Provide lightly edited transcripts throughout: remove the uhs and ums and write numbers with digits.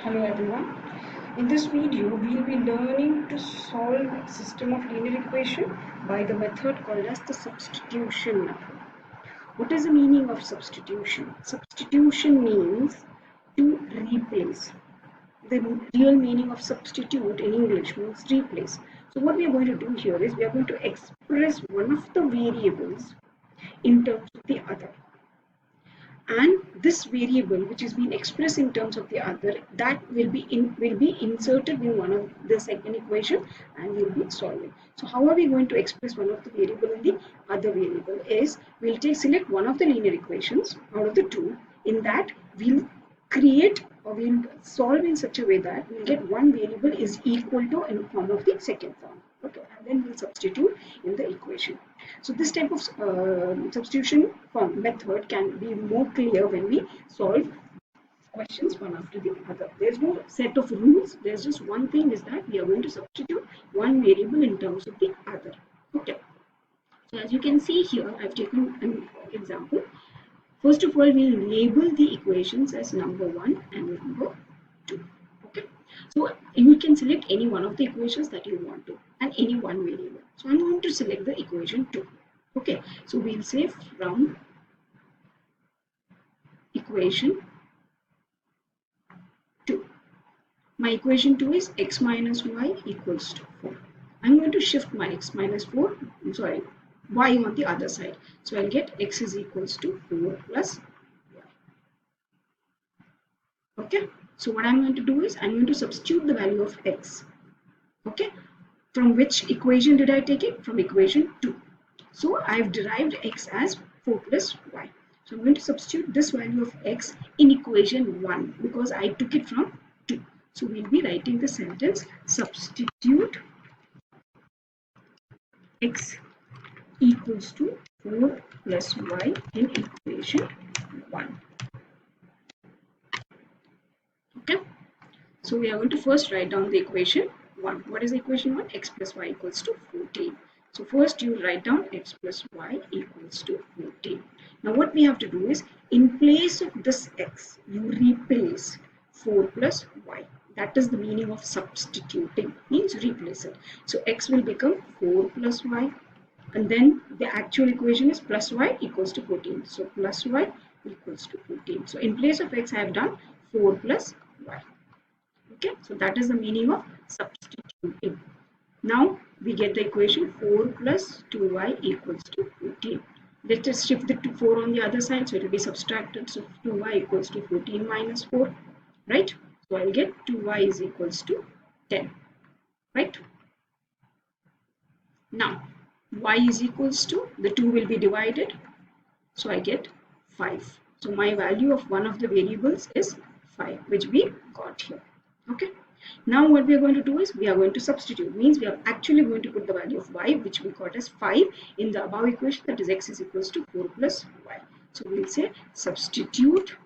Hello everyone. In this video, we will be learning to solve a system of linear equation by the method called as the substitution method. What is the meaning of substitution? Substitution means to replace. The real meaning of substitute in English means replace. So what we are going to do here is we are going to express one of the variables in terms of the other. And this variable which is being expressed in terms of the other, that will be inserted in one of the second equation and we'll be solving. So how are we going to express one of the variable in the other variable is we'll select one of the linear equations out of the two. In that we'll create or we'll solve in such a way that we'll get one variable is equal to in the form of the second form. Okay, and then we'll substitute in the equation. So this type of substitution method can be more clear when we solve questions one after the other. There's no set of rules. There's just one thing is that we are going to substitute one variable in terms of the other. Okay. So as you can see here, I've taken an example. First of all, we'll label the equations as number 1 and number 2. Okay. So you can select any one of the equations that you want to and any one variable. So I'm going to select the equation 2. Okay. So we'll say from equation 2. My equation 2 is x minus y equals to 4. I'm going to shift my x minus 4, y on the other side. So I'll get x is equals to 4 plus y. Okay. So what I'm going to do is I'm going to substitute the value of x. Okay. From which equation did I take it? From equation 2. So I've derived x as 4 plus y. So I'm going to substitute this value of x in equation 1 because I took it from 2. So we'll be writing the sentence substitute x equals to 4 plus y in equation 1. Okay. So we are going to first write down the equation 1. What is the equation 1? X plus y equals to 14. So first you write down x plus y equals to 14. Now what we have to do is in place of this x, you replace 4 plus y. That is the meaning of substituting, means replace it. So x will become 4 plus y. And then the actual equation is plus y equals to 14. So plus y equals to 14. So in place of x I have done 4 plus y. Okay, so that is the meaning of substituting. Now we get the equation 4 plus 2y equals to 14. Let us shift the 4 on the other side, so it will be subtracted. So 2y equals to 14 minus 4, right? So I'll get 2y is equals to 10, right? Now y is equals to, the 2 will be divided, so I get 5. So my value of one of the variables is 5, which we got here. Okay. Now what we are going to do is we are going to substitute, means we are actually going to put the value of y which we got as 5 in the above equation, that is x is equals to 4 plus y. So we will say substitute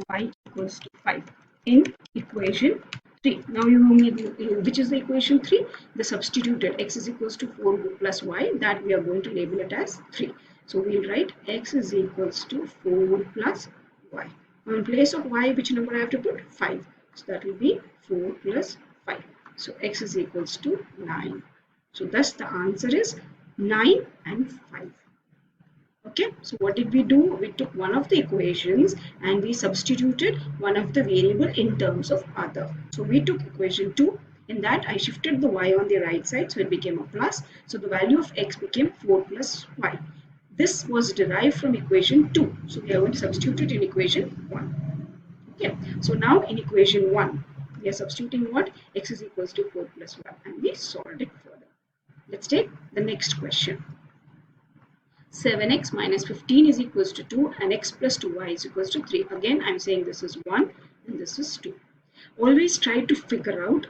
y equals to 5 in equation 3. Now you know me, which is the equation 3? The substituted x is equals to 4 plus y, that we are going to label it as 3. So we will write x is equals to 4 plus y. Now in place of y, which number I have to put? 5. So that will be 4 plus 5. So x is equals to 9. So thus the answer is 9 and 5. Okay, so what did we do? We took one of the equations and we substituted one of the variable in terms of other. So we took equation 2. In that I shifted the y on the right side, so it became a plus. So the value of x became 4 plus y. This was derived from equation 2. So we are going to substitute it in equation 1. Okay, so now in equation 1, we are substituting what? X is equals to 4 plus y, and we solved it further. Let's take the next question. 7x minus 15 is equals to 2 and x plus 2y is equals to 3. Again, I'm saying this is 1 and this is 2. Always try to figure out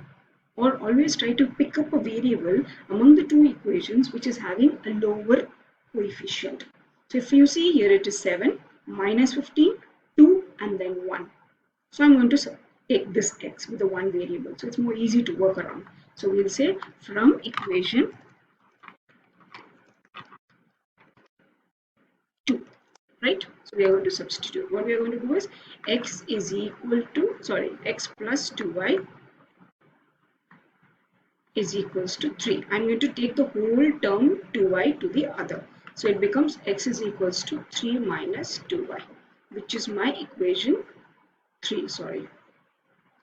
or always try to pick up a variable among the two equations which is having a lower coefficient. So if you see here, it is 7 minus 15, 2 and then 1. So I'm going to take this x with a 1 variable. So it's more easy to work around. So we'll say from equation 2. Right? So we are going to substitute. What we are going to do is x is equal to, x plus 2y is equals to 3. I'm going to take the whole term 2y to the other. So it becomes x is equals to 3 minus 2y, which is my equation 3,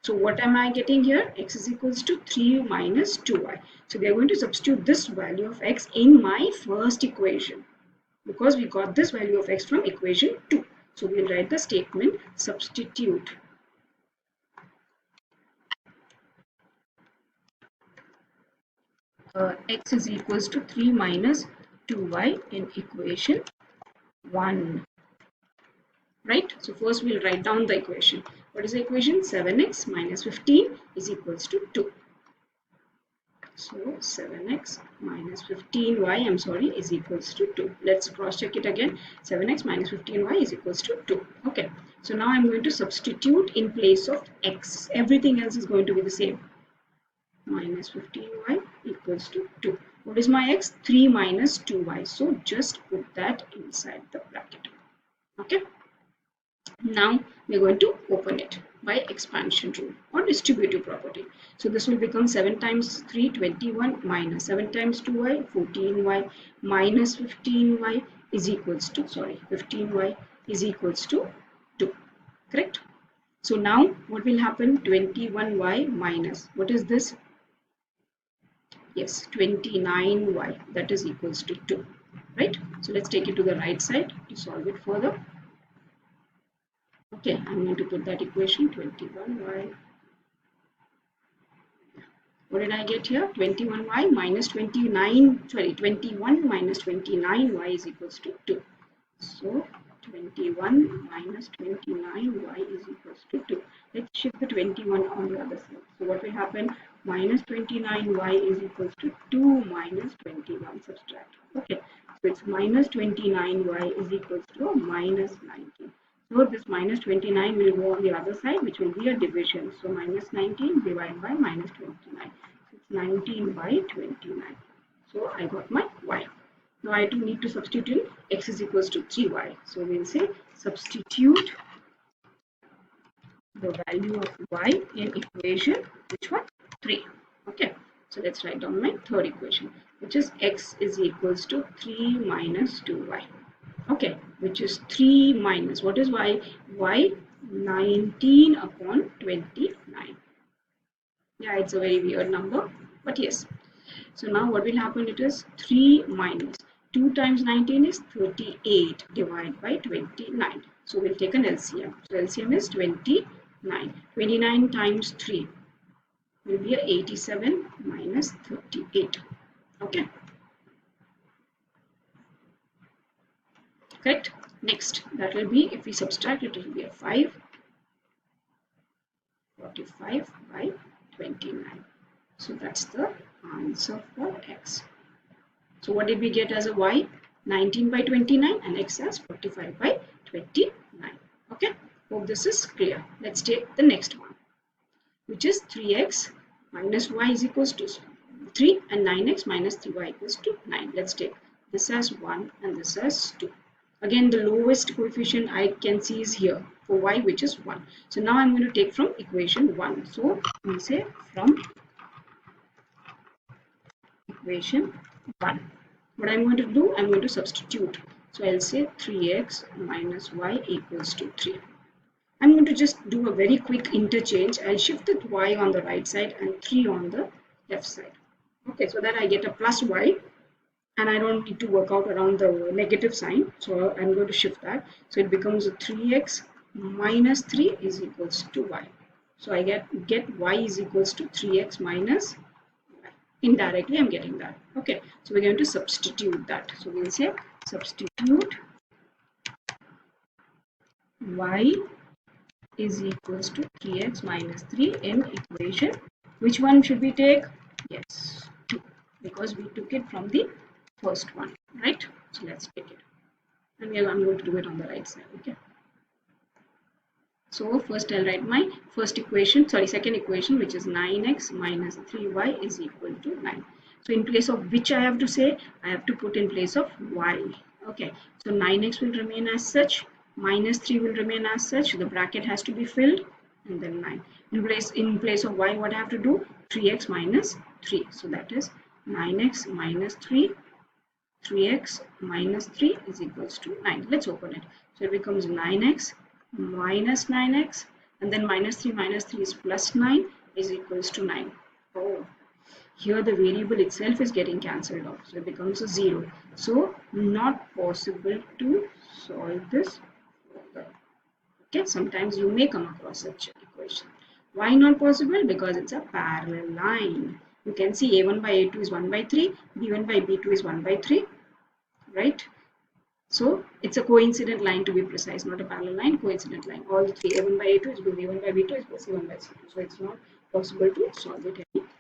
So what am I getting here? X is equals to 3 minus 2y. So we are going to substitute this value of x in my first equation, because we got this value of x from equation 2. So we'll write the statement substitute x is equals to 3 minus 2y in equation 1. Right? So first we'll write down the equation. What is the equation? 7x minus 15 is equals to 2. So 7x minus 15y, is equals to 2. Let's cross check it again. 7x minus 15y is equals to 2. Okay. So now I'm going to substitute in place of x. Everything else is going to be the same. Minus 15y equals to 2. What is my x? 3 minus 2y. So just put that inside the bracket. Okay. Now we're going to open it by expansion rule or distributive property. So this will become 7 times 3, 21 minus 7 times 2y, 14y minus 15y is equals to, 15y is equals to 2. Correct? So now what will happen? 21y minus, what is this? Yes, 29y, that is equals to 2. Right? So let's take it to the right side to solve it further. Okay, I'm going to put that equation 21y. What did I get here? 21y minus 21 minus 29y is equals to 2. So 21 minus 29y is equals to 2. Let's shift the 21 on the other side. So what will happen? Minus 29y is equals to 2 minus 21. Subtract. Okay, so it's minus 29y is equals to minus 19. So this minus 29 will go on the other side, which will be a division. So minus 19 divided by minus 29. So it's 19 by 29. So I got my y. Now I do need to substitute in x is equals to 3y. So we'll say substitute the value of y in equation, which one? 3. Okay. So let's write down my third equation, which is x is equals to 3 minus 2y. Okay, which is 3 minus, what is y? Y 19 upon 29. Yeah, it's a very weird number, but yes. So now what will happen? It is 3 minus 2 times 19 is 38 divided by 29. So we'll take an LCM. So LCM is 29. 29 times 3 will be 87 minus 38. Okay. Correct? Next, that will be, if we subtract, it will be a 5. 45 by 29. So that's the answer for x. So what did we get as a y? 19 by 29 and x as 45 by 29. Okay, hope this is clear. Let's take the next one, which is 3x minus y is equals to 3 and 9x minus 3y equals to 9. Let's take this as 1 and this as 2. Again, the lowest coefficient I can see is here for y, which is 1. So now I'm going to take from equation 1. So we say from equation 1. What I'm going to do, I'm going to substitute. So I'll say 3x minus y equals to 3. I'm going to just do a very quick interchange. I'll shift the y on the right side and 3 on the left side. Okay, so that I get a plus y. And I don't need to work out around the negative sign. So I'm going to shift that. So it becomes 3x minus 3 is equals to y. So I get y is equals to 3x minus y. Indirectly I'm getting that. Okay. So we're going to substitute that. So we'll say substitute y is equals to 3x minus 3 in equation. Which one should we take? Yes, 2. Because we took it from the first one, right? So let's take it, and I'm going to do it on the right side. Okay, so first I'll write my second equation, which is 9x minus 3y is equal to 9. So in place of which I have to say, I have to put in place of y. Okay, so 9x will remain as such minus 3 will remain as such, the bracket has to be filled, and then 9. In place of y, what I have to do? 3x minus 3. So that is 9x minus 3. 3x minus 3 is equals to 9. Let's open it. So it becomes 9x minus 9x, and then minus 3 is plus 9 is equals to 9. Oh, here the variable itself is getting cancelled off, so it becomes a 0. So not possible to solve this further. Okay, sometimes you may come across such equation. Why not possible? Because it's a parallel line. You can see a1 by a2 is 1 by 3, b1 by b2 is 1 by 3, right? So it's a coincident line, to be precise, not a parallel line, coincident line. All the three, a1 by a2 is equal to b1 by b2 is equal to c1 by c2. So it's not possible to solve it any further.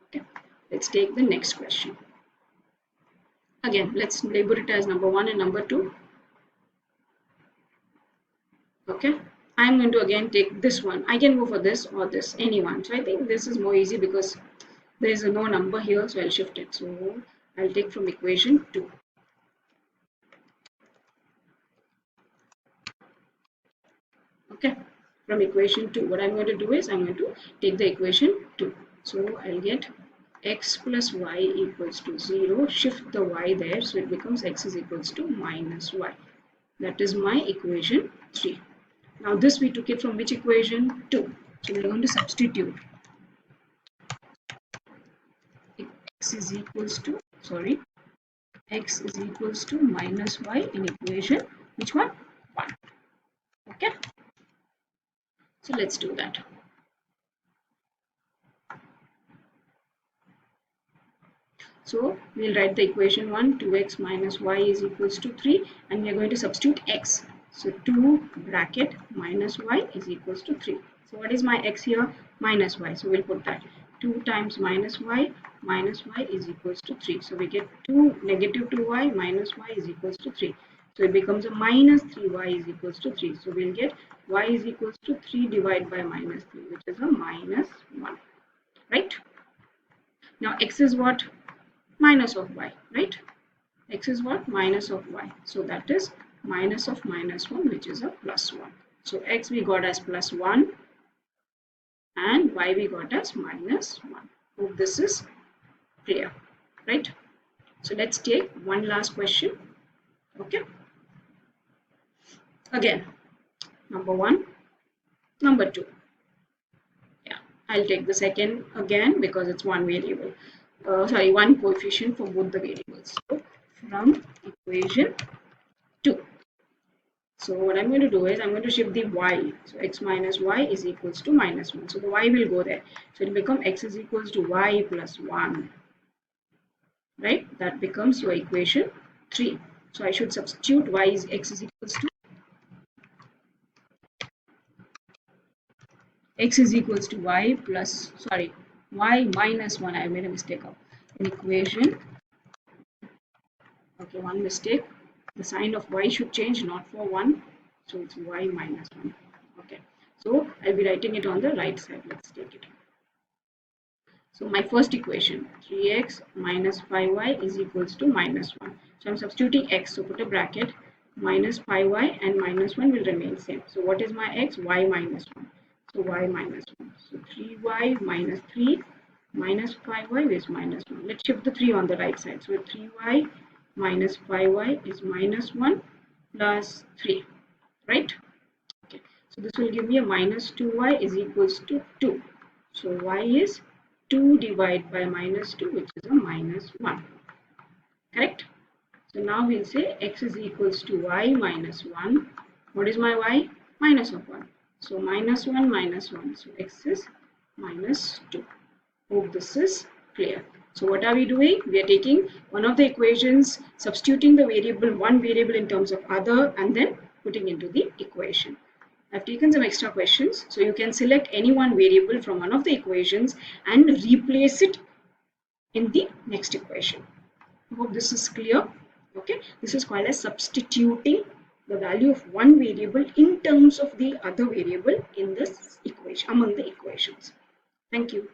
Okay, let's take the next question. Again, let's label it as number 1 and number 2. Okay, I'm going to again take this one. I can go for this or this, anyone. So I think this is more easy because there is no number here, so I'll shift it. So I'll take from equation 2. Okay, from equation 2, what I'm going to do is I'm going to take the equation 2. So I'll get x plus y equals to 0, shift the y there, so it becomes x is equals to minus y. That is my equation 3. Now this we took it from which equation? 2. So we're going to substitute x is equals to, x is equals to minus y in equation, which one? 1. Okay. So let's do that. So we'll write the equation 1, 2x minus y is equals to 3, and we are going to substitute x. So 2 bracket minus y is equals to 3. So what is my x here? Minus y. So we'll put that. 2 times minus y is equals to 3. So we get 2 negative 2y minus y is equals to 3. So it becomes a minus 3y is equals to 3. So we'll get y is equals to 3 divided by minus 3, which is a minus 1. Right? Now x is what? Minus of y, right? X is what? Minus of y. So that is minus of minus 1, which is a plus 1. So x we got as plus 1 and y we got as minus 1. Hope this is clear, right? So let's take one last question. Okay. Again, number 1, number 2. Yeah, I'll take the second again because it's one variable. One coefficient for both the variables. So from equation 2. So what I'm going to do is I'm going to shift the y. So x minus y is equals to minus 1. So the y will go there. So it will become x is equals to y plus 1. Right? That becomes your equation 3. So I should substitute y is x is equals to y plus, y minus 1. I made a mistake of an equation. Okay, one mistake. The sign of y should change, not for 1. So it's y minus 1. Okay. So I'll be writing it on the right side. Let's take it. So my first equation, 3x minus 5y is equals to minus 1. So I'm substituting x. So put a bracket. Minus 5y and minus 1 will remain same. So what is my x? Y minus 1. So y minus 1. So 3y minus 3 minus 5y is minus 1. Let's shift the 3 on the right side. So 3y minus 5y is minus 1 plus 3. Right? Okay. So this will give me a minus 2y is equals to 2. So y is 2 divided by minus 2, which is a minus 1. Correct? So now we'll say x is equals to y minus 1. What is my y? Minus of 1. So minus 1 minus 1. So x is minus 2. Hope this is clear. So what are we doing? We are taking one of the equations, substituting the variable, one variable in terms of other, and then putting into the equation. I've taken some extra questions. So you can select any one variable from one of the equations and replace it in the next equation. I hope this is clear. Okay, this is called as substituting the value of one variable in terms of the other variable in this equation, among the equations. Thank you.